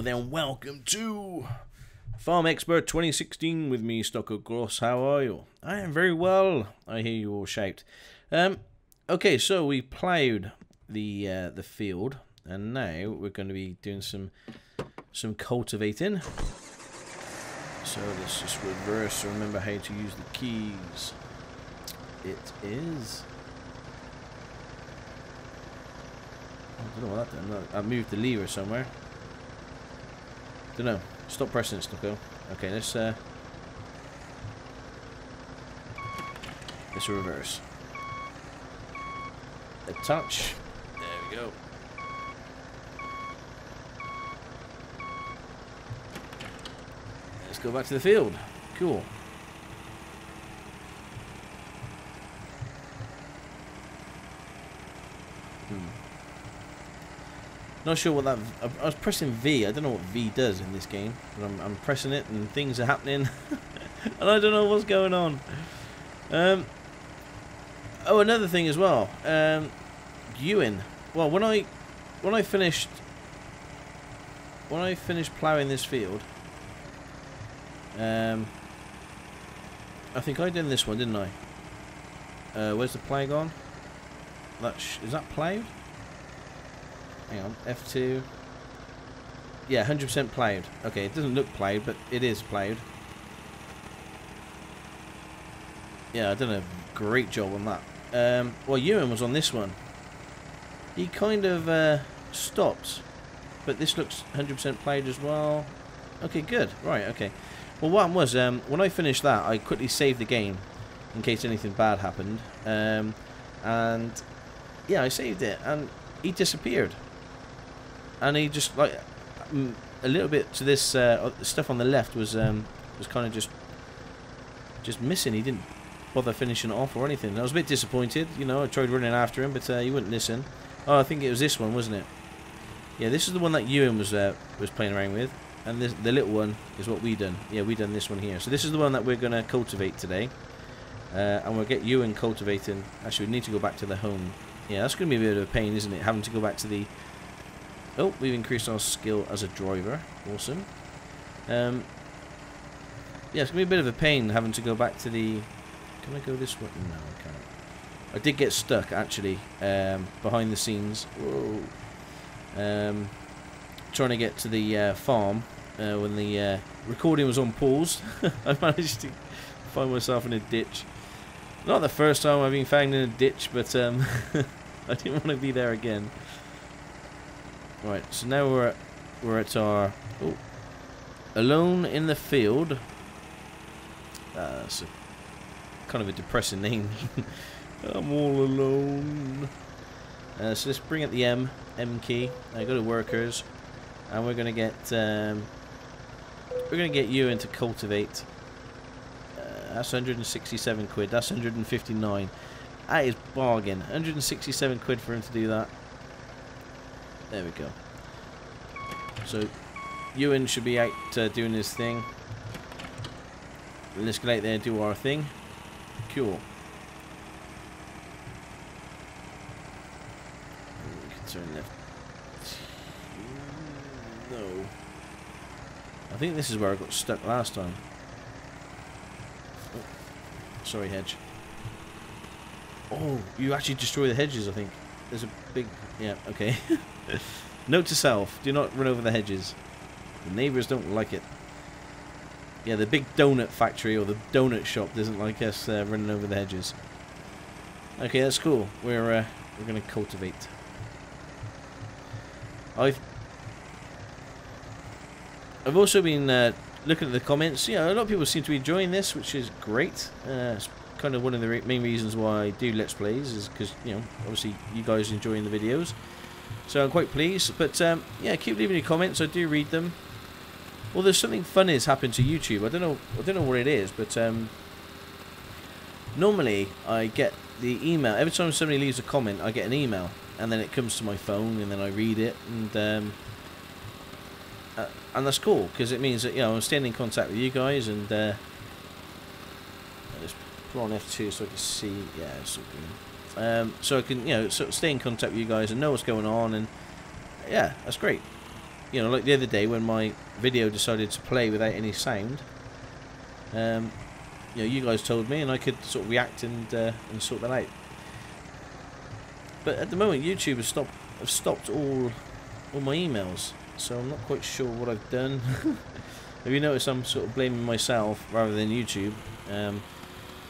then, welcome to Farm Expert 2016 with me, Stocko Gross. How are you? I am very well, I hear you all shout. Okay, so we ploughed the field, and now we're going to be doing some cultivating. So let's just reverse, remember how to use the keys. It is... I don't know what that did. I moved the lever somewhere. Don't know. Stop pressing it, Stocko. Okay, let's reverse. A touch. There we go. Let's go back to the field. Cool. Not sure what that... I was pressing V. I don't know what V does in this game. But I'm pressing it and things are happening. And I don't know what's going on. Oh, another thing as well. Ewing. Well, when I finished ploughing this field, I think I did this one, didn't I? Where's the plough gone? Is that ploughed? Hang on, F2. Yeah, 100% ploughed. Okay, it doesn't look ploughed, but it is ploughed. Yeah, I done a great job on that. Well, Ewan was on this one. He kind of stopped, but this looks 100% ploughed as well. Okay, good. Right, okay. Well, what was, when I finished that, I quickly saved the game in case anything bad happened. And, yeah, I saved it, and he disappeared. And he just, like, a little bit to this stuff on the left was kind of just missing. He didn't bother finishing it off or anything. I was a bit disappointed, you know. I tried running after him, but he wouldn't listen. Oh, I think it was this one, wasn't it? Yeah, this is the one that Ewan was playing around with, and the little one is what we done. Yeah, we done this one here. So this is the one that we're gonna cultivate today, and we'll get Ewan cultivating. Actually, we need to go back to the home. Yeah, that's gonna be a bit of a pain, isn't it? Having to go back to the... Oh, we've increased our skill as a driver. Awesome. Yeah, it's going to be a bit of a pain having to go back to the... Can I go this way? No, I can't. I did get stuck, actually, behind the scenes. Whoa. Trying to get to the farm when the recording was on pause. I managed to find myself in a ditch. Not the first time I've been found in a ditch, but I didn't want to be there again. Right, so now we're at our alone in the field. That's kind of a depressing name. I'm all alone. So let's bring up the M key. Go to workers, and we're gonna get you into cultivate. That's 167 quid. That's 159. That is bargain. 167 quid for him to do that. There we go. So, Ewan should be out doing his thing. Let's get out there and do our thing. Cool. We can turn left. No. I think this is where I got stuck last time. Oh, sorry, hedge. Oh, you actually destroy the hedges, I think. There's a big... Yeah, okay. Note to self, do not run over the hedges. The neighbours don't like it. Yeah, the big donut factory or the donut shop doesn't like us running over the hedges. Okay, that's cool. We're going to cultivate. I've also been looking at the comments. Yeah, a lot of people seem to be enjoying this, which is great. It's kind of one of the main reasons why I do Let's Plays, is because, you know, obviously you guys enjoying the videos. So I'm quite pleased. But yeah, keep leaving your comments. I do read them. Well, there's something funny that's happened to YouTube. I don't know what it is, but normally I get the email every time somebody leaves a comment. I get an email, and then it comes to my phone, and then I read it, and that's cool because it means that, you know, I'm staying in contact with you guys, and let's put on F2 so I can see. Yeah, it's all good. So I can, you know, sort of stay in contact with you guys and know what's going on, and yeah, that's great. you know, like the other day when my video decided to play without any sound, you know, you guys told me, and I could sort of react and sort that out. But at the moment, YouTube has stopped all my emails, so I'm not quite sure what I've done. Have you noticed I'm sort of blaming myself rather than YouTube?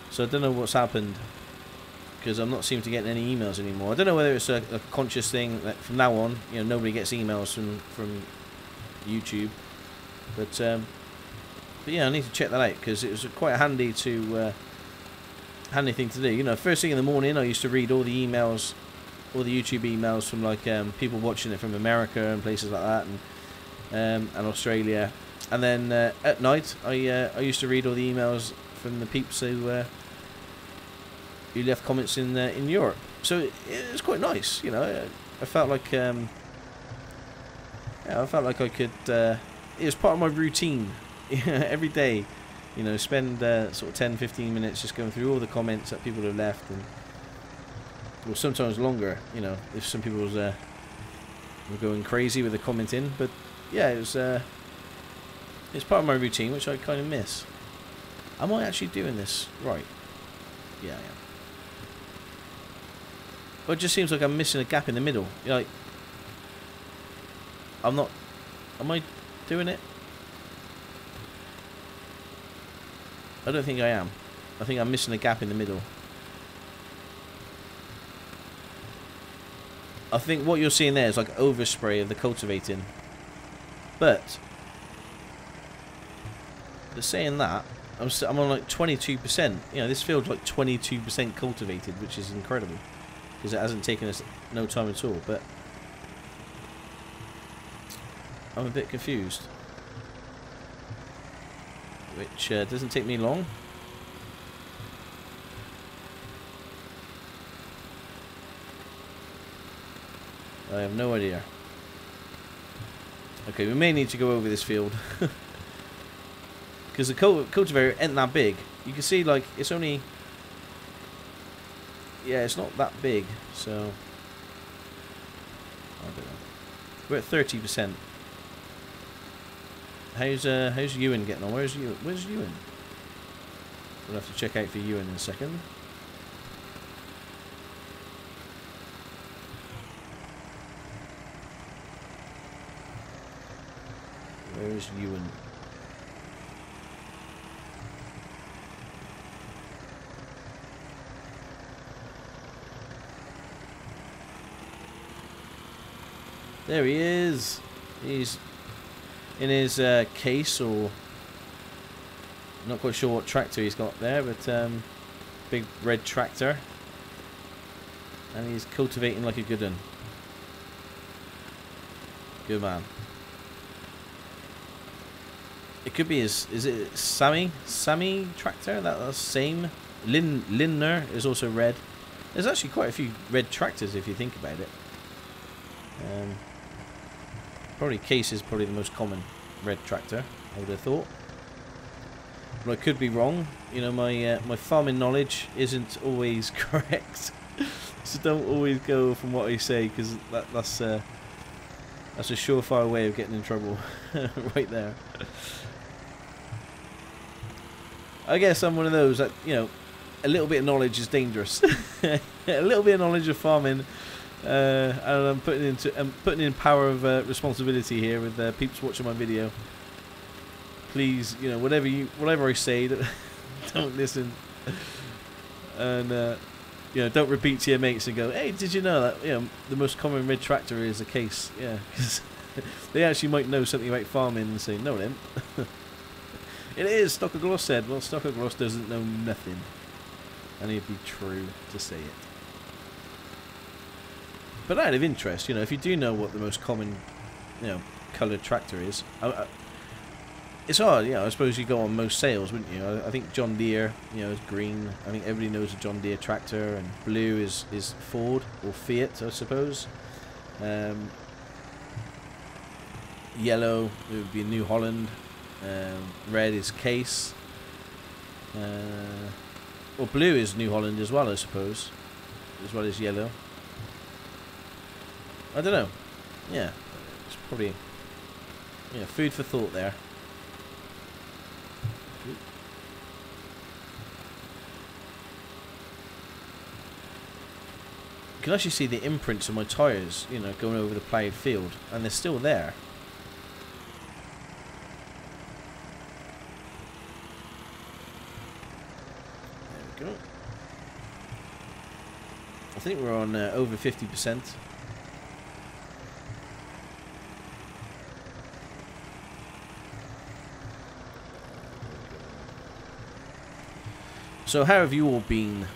So I don't know what's happened, because I'm not seeming to get any emails anymore. I don't know whether it's a conscious thing that from now on, you know, nobody gets emails from YouTube. But yeah, I need to check that out, because it was quite a handy thing to do. You know, first thing in the morning, I used to read all the emails, all the YouTube emails from like people watching it from America and places like that, and Australia. And then at night, I used to read all the emails from the peeps who left comments in Europe. So it was quite nice, you know. I felt like yeah, I felt like I could. It was part of my routine every day. You know, spend sort of 10-15 minutes just going through all the comments that people have left, and well, sometimes longer. You know, if some people were going crazy with the commenting, but yeah, it was. It's part of my routine, which I kind of miss. Am I actually doing this right? Yeah, I am. Well, it just seems like I'm missing a gap in the middle. You know, like, I'm not. Am I doing it? I don't think I am. I think I'm missing a gap in the middle. I think what you're seeing there is like overspray of the cultivating. But saying that, I'm on like 22%. You know, this field's like 22% cultivated, which is incredible, because it hasn't taken us no time at all. But I'm a bit confused, which doesn't take me long. I have no idea. Okay, we may need to go over this field. Because the cultivator ain't that big. You can see, like, it's only... Yeah, it's not that big, so... I don't know. We're at 30%. How's Ewan getting on? Where's Ewan? We'll have to check out for Ewan in a second. Where is Ewan? There he is. He's in his case, or not quite sure what tractor he's got there, but big red tractor, and he's cultivating like a good one. Good man. It could be his. Is it Sammy tractor? That's same. Lindner is also red. There's actually quite a few red tractors if you think about it. Probably Case is probably the most common red tractor, I would have thought. But I could be wrong. You know, my farming knowledge isn't always correct, so don't always go from what I say, because that's a surefire way of getting in trouble, right there. I guess I'm one of those that, you know, a little bit of knowledge is dangerous. A little bit of knowledge of farming. And I'm putting in power of responsibility here with peeps watching my video. Please, you know, whatever I say, don't listen, and you know, don't repeat to your mates and go, "Hey, did you know that, you know, the most common red tractor is a Case?" Yeah, because they actually might know something about farming and say, "No, then." It is. Stocker Gloss said. Well, Stocker Gloss doesn't know nothing, and it'd be true to say it. But out of interest, you know, if you do know what the most common, you know, coloured tractor is, it's hard, you know. I suppose you go on most sales, wouldn't you? I think John Deere, you know, is green. I think everybody knows a John Deere tractor, and blue is Ford or Fiat, I suppose. Yellow, it would be New Holland. Red is Case. Well, blue is New Holland as well, I suppose, as well as yellow. I don't know. Yeah, it's probably Yeah, food for thought there. You can actually see the imprints of my tyres, you know, going over the ploughed field, and they're still there. There we go. I think we're on over 50%. So how have you all been?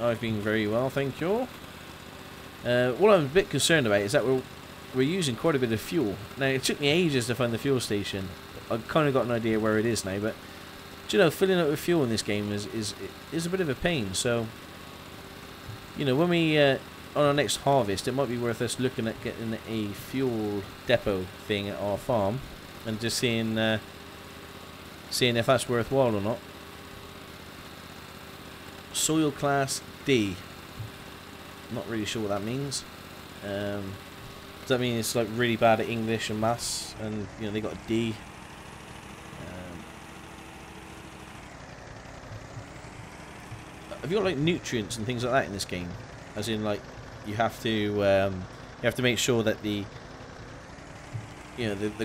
I've been very well, thank you all. What I'm a bit concerned about is that we're using quite a bit of fuel. Now, it took me ages to find the fuel station. I've kind of got an idea where it is now, but do you know, filling up with fuel in this game is a bit of a pain. So, you know, when we on our next harvest, it might be worth us looking at getting a fuel depot thing at our farm and just seeing if that's worthwhile or not. Soil class D. Not really sure what that means. Does that mean it's like really bad at English and maths, and you know they got a D? Have you got like nutrients and things like that in this game? As in, like you have to make sure that the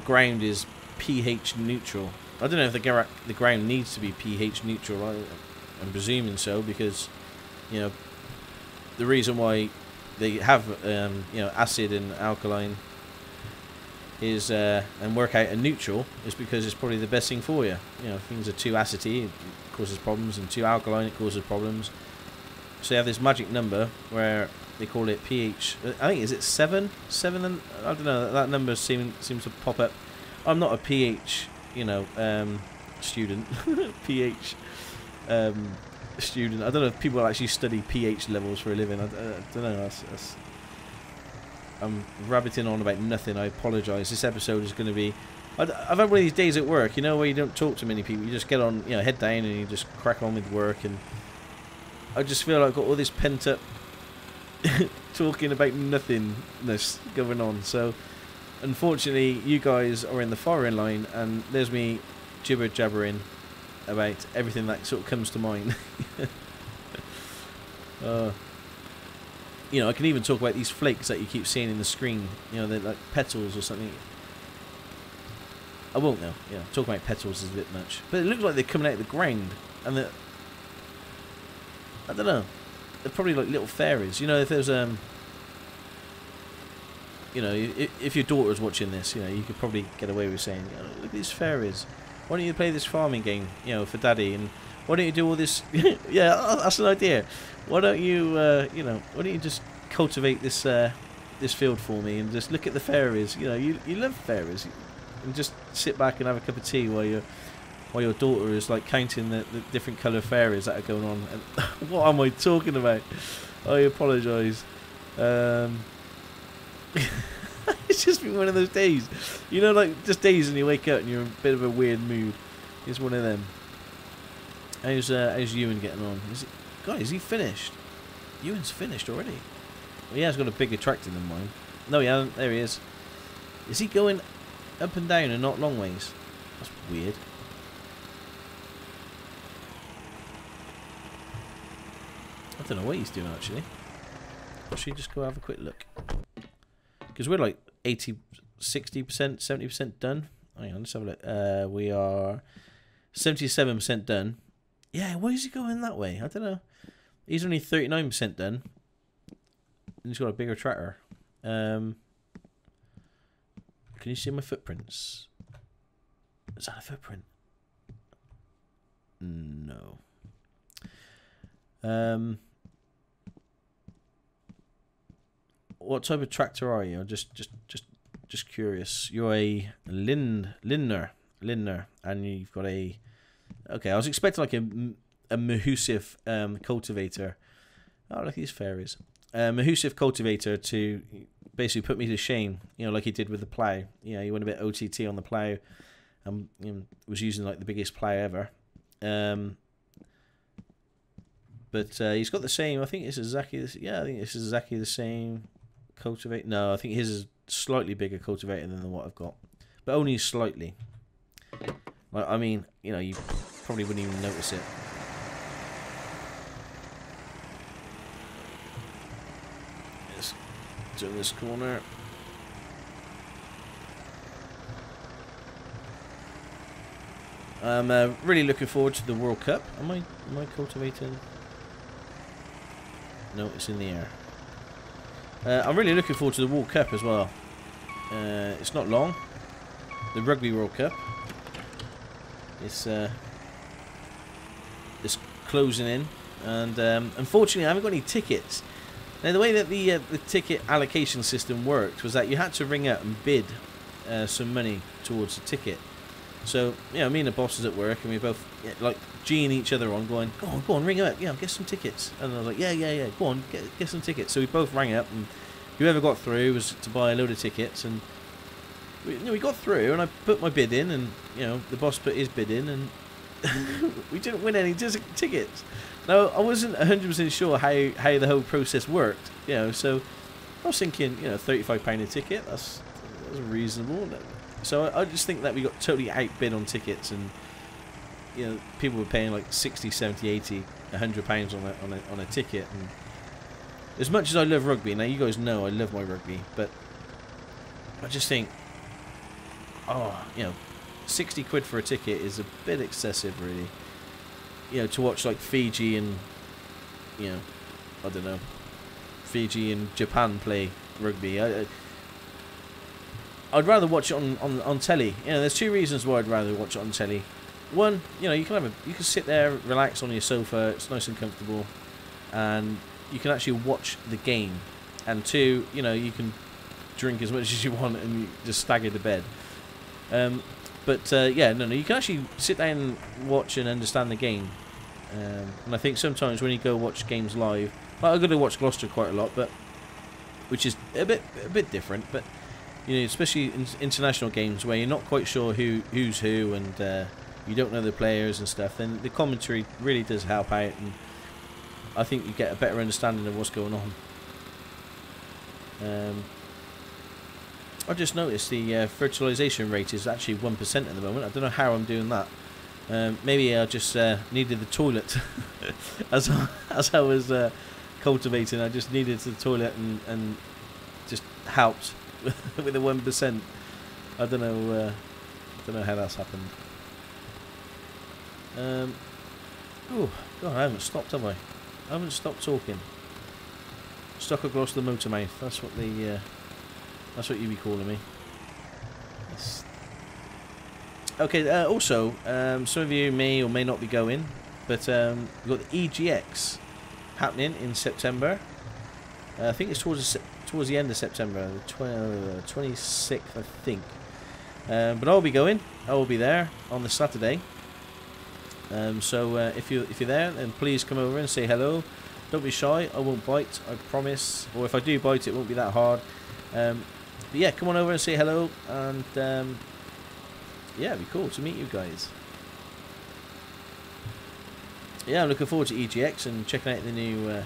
ground is pH neutral. I don't know if the ground needs to be pH neutral. I'm presuming so, because you know the reason why they have acid and alkaline is and work out a neutral is because it's probably the best thing for you. You know, if things are too acidy, it causes problems, and too alkaline, it causes problems. So you have this magic number where they call it pH. I think, is it 7? 7? And I don't know. That number seems to pop up. I'm not a pH, student. pH. Student. I don't know if people actually study pH levels for a living. I don't know. I'm rabbiting on about nothing. I apologise. This episode is going to be... I've had one of these days at work, you know, where you don't talk to many people. You just get on, head down, and you just crack on with work. And I just feel like I've got all this pent up talking about nothingness going on. So, unfortunately, you guys are in the firing line, and there's me jibber jabbering about everything that sort of comes to mind. I can even talk about these flakes that you keep seeing in the screen. You know, they're like petals or something. I won't now. Yeah, talking about petals is a bit much. But it looks like they're coming out of the ground, and I don't know. They're probably like little fairies. You know, if there's if your daughter's watching this, you could probably get away with saying, look at these fairies. Why don't you play this farming game, for Daddy? And why don't you do all this? Yeah, that's an idea. Why don't you, why don't you just cultivate this this field for me and just look at the fairies? You love fairies, and just sit back and have a cup of tea while your daughter is like counting the different colour fairies that are going on. And what am I talking about? I apologise. It's just been one of those days, like just days when you wake up and you're in a bit of a weird mood. It's one of them. How's Ewan getting on? Is he finished? Ewan's finished already. Well, he has got a bigger tractor than mine. No, he hasn't. There he is. Is he going up and down and not long ways? That's weird. I don't know what he's doing actually. Or should we just go have a quick look? Because we're like 80, 60%, 70% done. Hang on, let's have a look. We are 77% done. Yeah, why is he going that way? I don't know. He's only 39% done. And he's got a bigger tractor. Can you see my footprints? Is that a footprint? No. What type of tractor are you? Just curious. You're a Lindner, and you've got a. Okay, I was expecting like a Mahusif cultivator. Oh, look at these fairies. Mahusif cultivator to basically put me to shame. Like he did with the plough. He went a bit OTT on the plough, and was using like the biggest plough ever. But he's got the same. I think it's exactly this. Yeah, I think this is exactly the same cultivate. No, I think his is slightly bigger cultivator than what I've got. but only slightly. I mean, you know, you probably wouldn't even notice it. Let's turn this corner. I'm really looking forward to the World Cup. Am I cultivating? No, it's in the air. I'm really looking forward to the World Cup as well. It's not long. The Rugby World Cup. It's closing in, and unfortunately, I haven't got any tickets. Now, the way that the ticket allocation system worked was that you had to ring up and bid some money towards the ticket. So, you know, me and the bosses at work, and we both like G'ing each other on, going, go on, ring up, yeah, get some tickets. And I was like, yeah, go on, get some tickets. So we both rang up, and whoever got through was to buy a load of tickets, and we got through, and I put my bid in, and you know, the boss put his bid in, and we didn't win any tickets. Now, I wasn't 100% sure how the whole process worked, you know, so I was thinking, you know, £35 a ticket, that's reasonable. So I just think that we got totally outbid on tickets, and you know, people were paying like 60, 70, 80, £100 on a ticket. And as much as I love rugby, now you guys know I love my rugby, but I just think, oh, you know, 60 quid for a ticket is a bit excessive, really. You know, to watch like Fiji and, you know, I don't know, Fiji and Japan play rugby. I'd rather watch it on telly. You know, there's two reasons why I'd rather watch it on telly. One, you know, you can sit there, relax on your sofa. It's nice and comfortable, and you can actually watch the game. And two, you know, you can drink as much as you want and you just stagger to bed. Yeah, no, you can actually sit down and watch and understand the game. And I think sometimes when you go watch games live, like I go to watch Gloucester quite a lot, but which is a bit different, but. You know, especially in international games where you're not quite sure who's who, and you don't know the players and stuff, then the commentary really does help out, and I think you get a better understanding of what's going on. I just noticed the fertilisation rate is actually 1% at the moment. I don't know how I'm doing that. Maybe I just needed the toilet as I was cultivating. I just needed the toilet and just helped. With the 1%, I don't know how that's happened. Oh God, I haven't stopped, have I? I haven't stopped talking. Stuck across the motor mouth. That's what you be calling me. Yes. Okay. Also, some of you may or may not be going, but we've got the EGX happening in September. I think it's towards the end of September, the 26th, I think. But I'll be going. I will be there on the Saturday. So if you're there, then please come over and say hello. Don't be shy. I won't bite. I promise. Or if I do bite, it won't be that hard. But yeah, come on over and say hello. And yeah, it'd be cool to meet you guys. Yeah, I'm looking forward to EGX and checking out the new.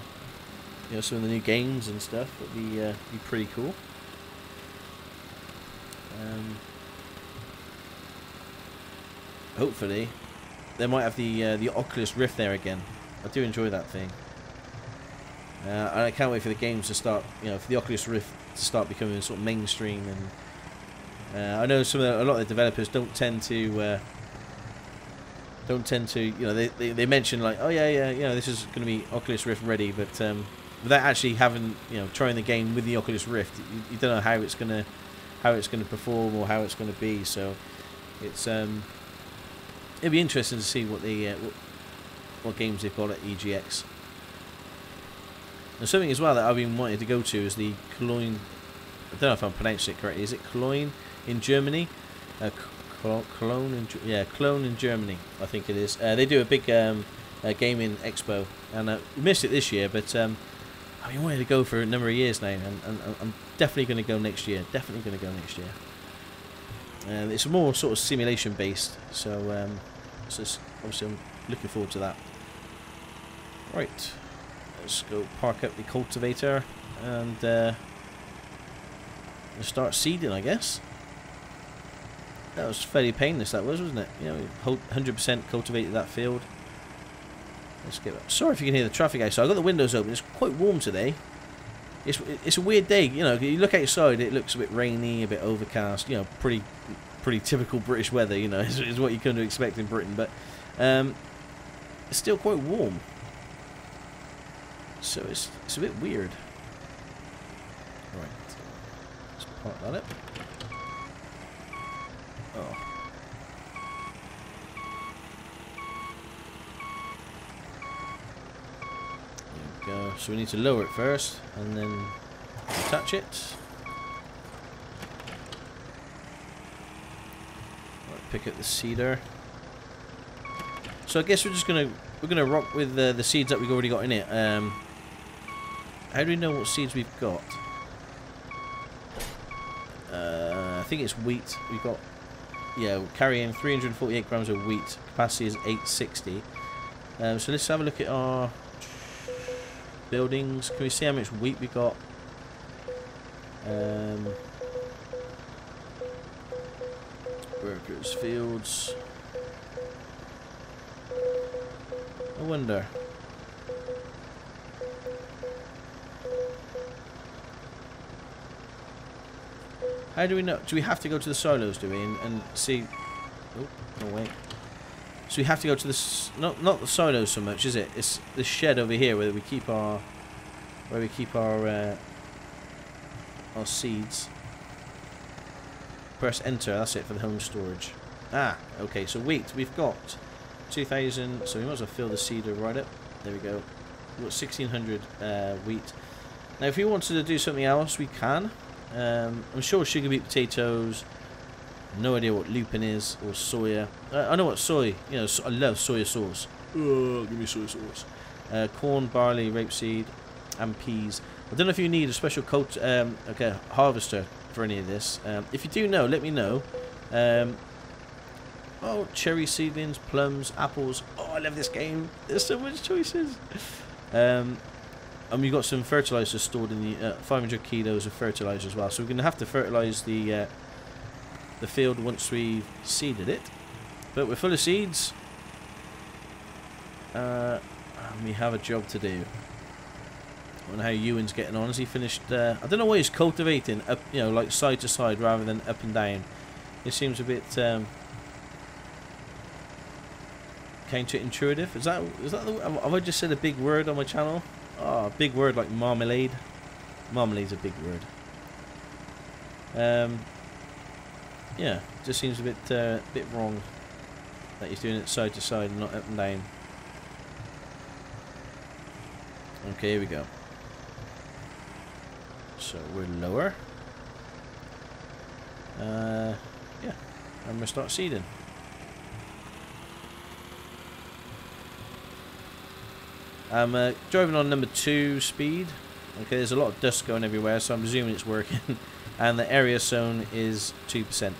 You know, some of the new games and stuff would be pretty cool. Hopefully, they might have the Oculus Rift there again. I do enjoy that thing. And I can't wait for the games to start. You know, for the Oculus Rift to start becoming sort of mainstream. And I know a lot of the developers don't tend to. You know, they mention like, oh yeah, you know, this is going to be Oculus Rift ready, but without actually having, you know, trying the game with the Oculus Rift, you don't know how it's gonna perform or how it's gonna be. So it's it'll be interesting to see what what games they've got at EGX. And something as well that I've been wanting to go to is the Cologne. I don't know if I'm pronouncing it correctly. Is it Cologne in Germany? Cologne in Germany. I think it is. They do a big gaming expo, and we missed it this year, but I've been wanting to go for a number of years now, and I'm definitely going to go next year. It's more sort of simulation based, so obviously I'm looking forward to that. Right, let's go park up the cultivator and start seeding, I guess. That was fairly painless, that was, wasn't it? You know, 100% cultivated that field. Let's get back. Sorry if you can hear the traffic outside. I've got the windows open. It's quite warm today. It's a weird day. You know, you look outside, it looks a bit rainy, a bit overcast. You know, pretty typical British weather. You know, is what you come to expect in Britain. But it's still quite warm. So it's a bit weird. Right. Let's park that up. Oh. There we go. So we need to lower it first and then attach it. Right, pick up the cedar. So I guess we're gonna rock with the seeds that we've already got in it. How do we know what seeds we've got? I think it's wheat. We've got, yeah, carrying 348 grams of wheat. Capacity is 860. So let's have a look at our buildings. Can we see how much wheat we got? Workers, fields. I wonder. How do we know? Do we have to go to the silos, do we, and see? Oh, no wait. So we have to go to the not the silos so much, is it? It's the shed over here where we keep our seeds. Press enter. That's it for the home storage. Ah, okay. So wheat, we've got 2,000. So we might as well fill the cedar right up. There we go. We've got 1,600 wheat. Now, if we wanted to do something else, we can. I'm sure sugar beet potatoes. No idea what lupin is or soya. I know what soy. You know, I love soya sauce. Oh, give me soy sauce. Corn, barley, rapeseed, and peas. I don't know if you need a special harvester for any of this. If you do know, let me know. Oh, cherry seedlings, plums, apples. Oh, I love this game. There's so much choices. And we've got some fertilizers stored in the 500 kilos of fertilizer as well. So we're going to have to fertilize the field once we've seeded it. But we're full of seeds. And we have a job to do. I wonder how Ewan's getting on. Has he finished? I don't know why he's cultivating up, you know, like side to side rather than up and down. It seems a bit counterintuitive. Is that have I just said a big word on my channel? Oh, a big word like marmalade. Marmalade's a big word. Yeah, just seems a bit wrong that he's doing it side to side and not up and down. Okay, here we go. So we're lower. Yeah, I'm gonna start seeding. I'm driving on number 2 speed. Okay, there's a lot of dust going everywhere, so I'm presuming it's working. And the area sown is 2%.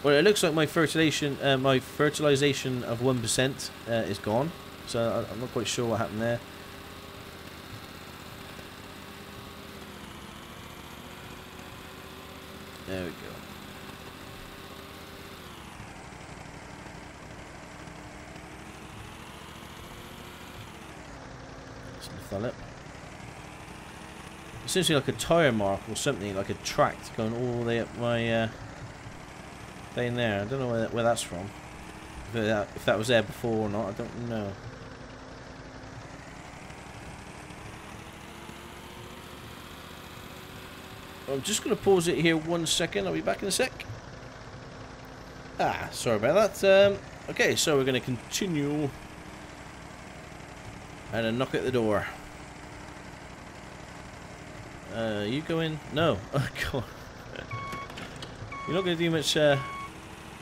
Well, it looks like my fertilization of 1% is gone. So I'm not quite sure what happened there. There we go. It seems to be like a tyre mark or something, like a tract going all the way up my thing there. I don't know where that's from. If that was there before or not, I don't know. I'm just going to pause it here 1 second. I'll be back in a sec. Ah, sorry about that. Okay, so we're going to continue. And a knock at the door. You go in? No. Oh, God. You're not going to do much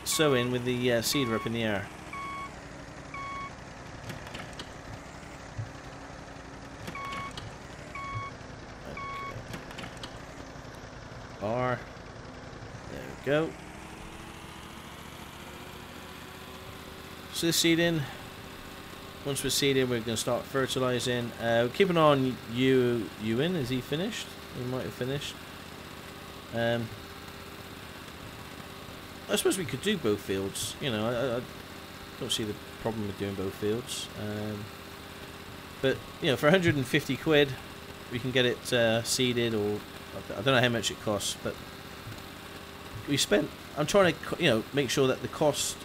sowing with the cedar up in the air. Okay. Bar. There we go. So the seeding. Once we're seeded, we're going to start fertilizing. Keep an eye on Ewan. Is he finished? He might have finished. I suppose we could do both fields. You know, I don't see the problem with doing both fields. But you know, for 150 quid, we can get it seeded, or I don't know how much it costs, but we spent. I'm trying to, you know, make sure that the cost.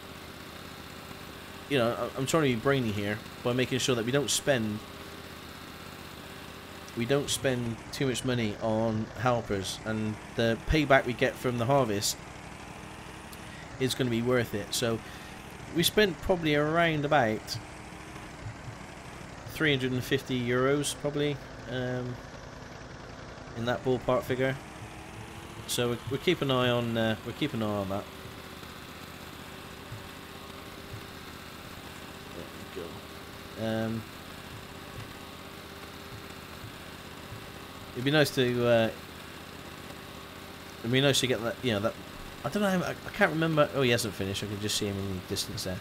You know, I'm trying to be brainy here by making sure that we don't spend too much money on helpers, and the payback we get from the harvest is going to be worth it. So we spent probably around about 350 euros probably in that ballpark figure. So we're keeping an eye on that. It'd be nice to get that. You know, that. I don't know. I can't remember. Oh, he hasn't finished. I can just see him in the distance there.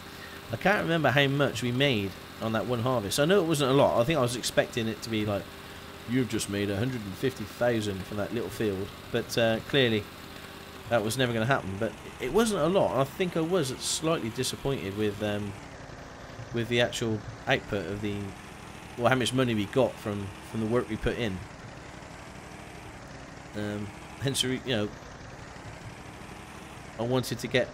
I can't remember how much we made on that one harvest. I know it wasn't a lot. I think I was expecting it to be like, you've just made 150,000 from that little field, but clearly that was never going to happen. But it wasn't a lot. I think I was slightly disappointed with the actual output of the, well, how much money we got from the work we put in. Hence, you know, I wanted to get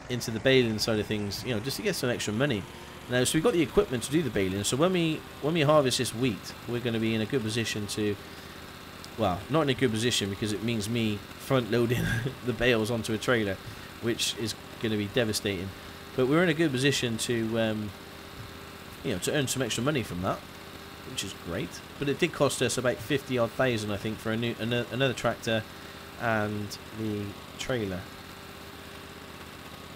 into the baling side of things, you know, just to get some extra money. Now, so we've got the equipment to do the baling. So when we harvest this wheat, we're going to be in a good position to, well, not in a good position because it means me front loading the bales onto a trailer, which is going to be devastating. But we're in a good position to, you know, to earn some extra money from that, which is great. But it did cost us about 50-odd thousand, I think, for another tractor and the trailer.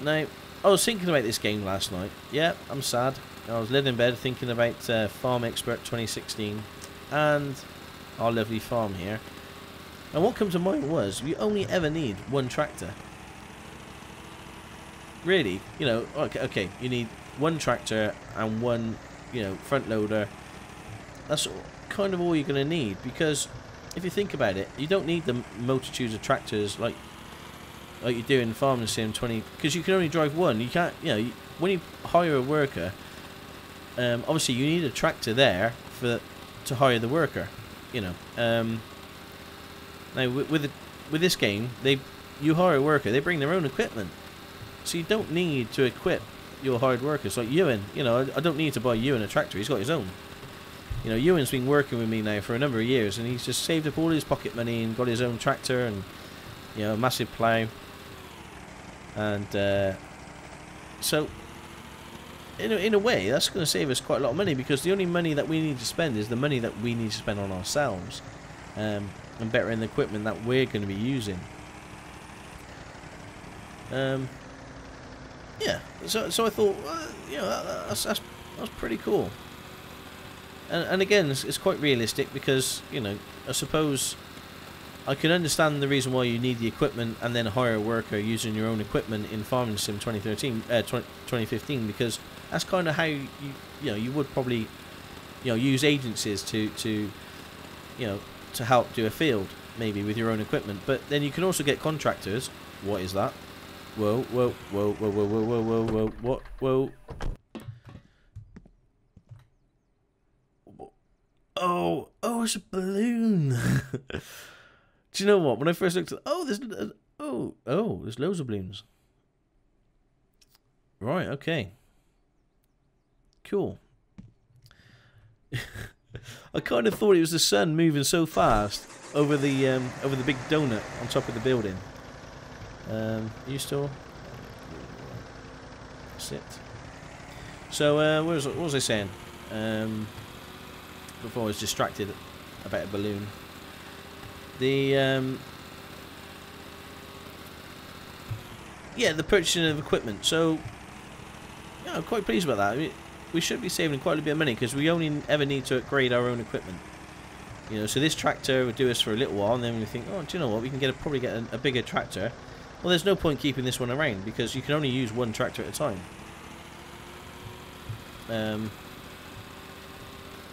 Now, I was thinking about this game last night. Yeah, I'm sad. I was laying in bed thinking about Farm Expert 2016 and our lovely farm here. And what came to mind was, we only ever need one tractor. Really, you know, okay, you need one tractor and one, you know, front loader. That's kind of all you're going to need, because if you think about it, you don't need the multitudes of tractors like you do in Farming Sim 20, because you can only drive one. You can't, you know, when you hire a worker, obviously you need a tractor there to hire the worker, you know. Now with this game, you hire a worker, they bring their own equipment, so you don't need to equip your hired workers. Like Ewan, you know, I don't need to buy Ewan a tractor. He's got his own. You know, Ewan's been working with me now for a number of years, and he's just saved up all his pocket money and got his own tractor and, you know, a massive plough. And so in a way, that's going to save us quite a lot of money, because the only money that we need to spend is the money that we need to spend on ourselves, and bettering the equipment that we're going to be using. Yeah, so I thought, you know, that's pretty cool. And again, it's quite realistic, because, you know, I suppose I can understand the reason why you need the equipment and then hire a worker using your own equipment in Farming Sim 2015, because that's kind of how you know, you would probably, you know, use agencies to you know, to help do a field maybe with your own equipment. But then you can also get contractors. What is that? Whoa, whoa, whoa, whoa, whoa, whoa, whoa, whoa, whoa, whoa. Oh, it's a balloon. Do you know what? When I first looked at, there's loads of balloons. Right, okay. Cool. I kind of thought it was the sun moving so fast over the big donut on top of the building. You still sit? So what was I saying? Before I was distracted about a balloon. The purchasing of equipment. So yeah, I'm quite pleased about that. I mean, we should be saving quite a bit of money, because we only ever need to upgrade our own equipment. You know, so this tractor would do us for a little while, and then we think, oh, do you know what? We can probably get a bigger tractor. Well, there's no point keeping this one around, because you can only use one tractor at a time.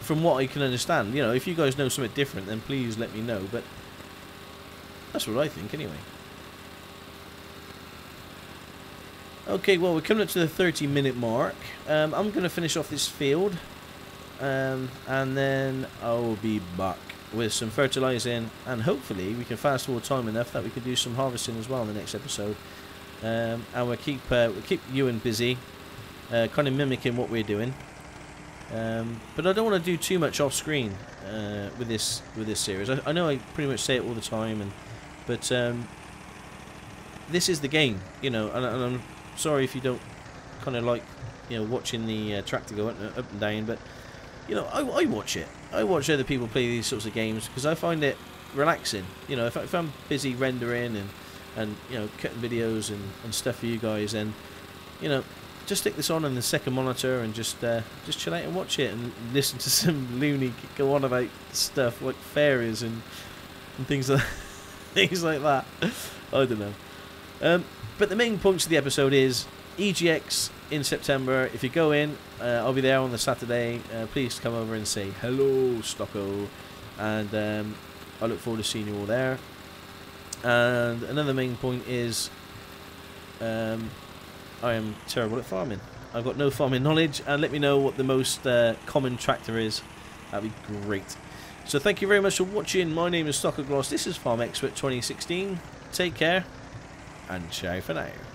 From what I can understand, you know, if you guys know something different, then please let me know. But that's what I think, anyway. Okay, well, we're coming up to the 30-minute mark. I'm going to finish off this field, and then I'll be back with some fertilising, and hopefully we can fast forward time enough that we can do some harvesting as well in the next episode. And we'll keep Ewan busy, kind of mimicking what we're doing. But I don't want to do too much off screen with this series. I know I pretty much say it all the time, but this is the game, you know, and I'm sorry if you don't kind of like, you know, watching the tractor go up and down, but you know, I watch it. I watch other people play these sorts of games because I find it relaxing. You know, if I'm busy rendering and you know, cutting videos and stuff for you guys, and you know, just stick this on the second monitor and just chill out and watch it and listen to some loony go on about stuff like fairies and things like things like that. I don't know. But the main points of the episode is EGX in September. If you go in, I'll be there on the Saturday. Please come over and say hello, Stocko, and I look forward to seeing you all there. And another main point is I am terrible at farming. I've got no farming knowledge, and let me know what the most common tractor is. That'd be great. So thank you very much for watching. My name is Stocker Gloss. This is Farm Expert 2016. Take care, and ciao for now.